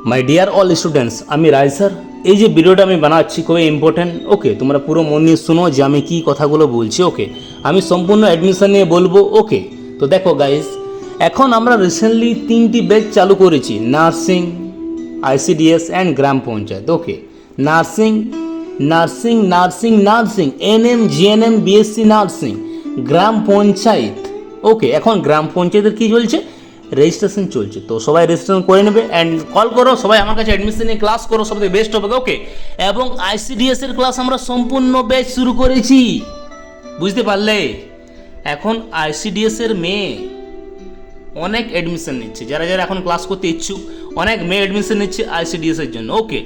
My dear all students, আমি রায় sir. এই যে ভিডিওটা আমি বানাচ্ছি খুবই ইম্পর্ট্যান্ট। ওকে, তোমরা পুরো মন নিয়ে শোনো যে আমি কী কথাগুলো বলছি। ওকে, আমি সম্পূর্ণ অ্যাডমিশন নিয়ে বলবো। ওকে, তো দেখো গাইস, এখন আমরা রিসেন্টলি 3টি ব্যাচ চালু করেছি, nursing, ICDS and gram panchayat. Okay, nursing nursing nursing nursing ANM GNM BSc nursing, gram panchayat. Okay, এখন গ্রাম পঞ্চায়েতের কী চলছে? রেজিস্ট্রেশন চলছে, তো সবাই রেজিস্ট্রেশন করে নেবে অ্যান্ড কল করো, সবাই আমার কাছে অ্যাডমিশন নিয়ে ক্লাস করো, সবথেকে বেস্ট হবে। ওকে, এবং আইসিডিএস এর ক্লাস আমরা সম্পূর্ণ ব্যাচ শুরু করেছি, বুঝতে পারলে? এখন আইসিডিএস এর মেয়ে অনেক অ্যাডমিশন নিচ্ছে, যারা যারা এখন ক্লাস করতে ইচ্ছুক অনেক মেয়ে অ্যাডমিশন নিচ্ছে আইসিডিএস এর জন্য। ওকে,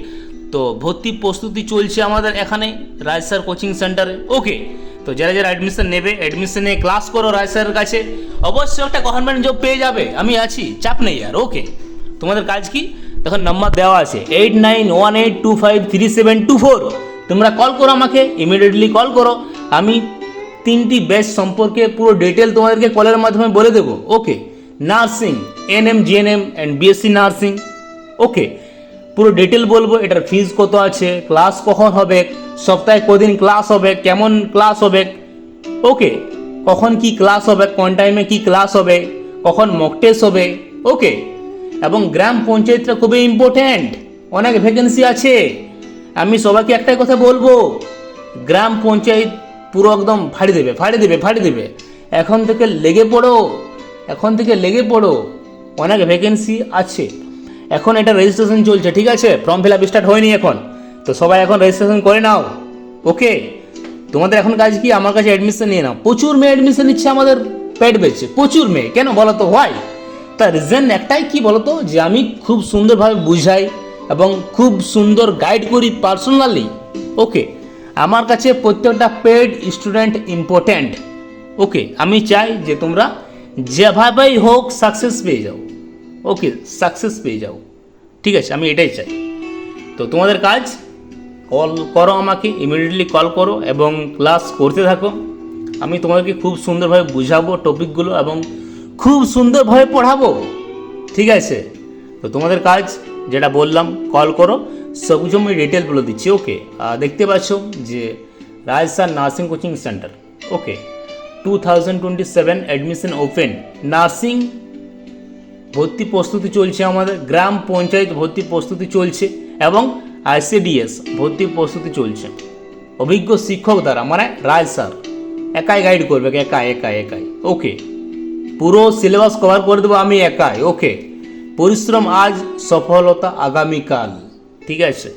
তো ভর্তি প্রস্তুতি চলছে আমাদের এখানে রায় স্যার কোচিং সেন্টারে। ওকে, তো যারা যারা অ্যাডমিশন নেবে, অ্যাডমিশন নিয়ে ক্লাস করো রায় স্যারের কাছে, অবশ্যই একটা গভর্নমেন্ট জব পেয়ে যাবে, আমি আছি, চাপ নেই আর। ওকে, তোমাদের কাজ কি? তখন নাম্বার দেওয়া আছে 8918253724, তোমরা কল করো আমাকে, ইমিডিয়েটলি কল করো। আমি 3টি ব্যাচ সম্পর্কে পুরো ডিটেল তোমাদেরকে কলের মাধ্যমে বলে দেবো। Okay, nursing, ANM GNM and BSc nursing. Okay, পুরো ডিটেল বলবো, এটার ফিজ কত আছে, ক্লাস কখন হবে, সপ্তাহে কদিন ক্লাস হবে, কেমন ক্লাস হবে। ওকে, কখন কি ক্লাস হবে, কোন টাইমে কি ক্লাস হবে, কখন মক টেস্ট হবে। ওকে, এবং গ্রাম পঞ্চায়েতটা খুবই ইম্পর্ট্যান্ট, অনেক ভ্যাকেন্সি আছে। আমি সবাইকে একটাই কথা বলবো, গ্রাম পঞ্চায়েত পুরো একদম ফাড়ি দেবে, ফাড়ি দেবে, ফাড়ি দেবে। এখন থেকে লেগে পড়ো, এখন থেকে লেগে পড়ো, অনেক ভ্যাকেন্সি আছে। এখন এটা রেজিস্ট্রেশন চলছে, ঠিক আছে? ফর্ম ফিল আপ স্টার্ট হয়নি এখন, তো সবাই এখন রেজিস্ট্রেশন করে নাও। ওকে, তোমাদের এখন কাজ কি? আমার কাছে অ্যাডমিশন নিয়ে নাও। প্রচুর মেয়ে অ্যাডমিশন নিচ্ছে আমাদের পেট বেচে, প্রচুর মেয়ে। কেন বলো তো? হোয়াই? তার রিজন একটাই, কি বলো তো, যে আমি খুব সুন্দরভাবে বুঝাই এবং খুব সুন্দর গাইড করি পার্সোনালি। ওকে, আমার কাছে প্রত্যেকটা পেড স্টুডেন্ট ইম্পর্ট্যান্ট। ওকে, আমি চাই যে তোমরা যেভাবেই হোক সাকসেস পেয়ে যাও। ওকে, সাকসেস পেয়ে যাও, ঠিক আছে? আমি এটাই চাই। তো তোমাদের কাজ, কল করো আমাকে, ইমিডিয়েটলি কল করো এবং ক্লাস করতে থাকো। আমি তোমাদেরকে খুব সুন্দরভাবে বুঝাবো টপিকগুলো এবং খুব সুন্দরভাবে পড়াবো, ঠিক আছে? তো তোমাদের কাজ যেটা বললাম, কল করো, সব কিছু আমি ডিটেল বলে দিচ্ছি। ওকে, দেখতে পাচ্ছ যে রায় স্যার নার্সিং কোচিং সেন্টার। ওকে, 2027 অ্যাডমিশন ওপেন। নার্সিং ভর্তি প্রস্তুতি চলছে আমাদের, গ্রাম পঞ্চায়েত ভর্তি প্রস্তুতি চলছে এবং আইসিডিএস ভর্তি প্রস্তুতি চলছে। অভিজ্ঞ শিক্ষক দ্বারা, মানে রায় স্যার একাই গাইড করবে, একাই একাই একাই। ওকে, পুরো সিলেবাস কভার করে দেবো আমি একাই। ওকে, পরিশ্রম আজ, সফলতা আগামীকাল, ঠিক আছে?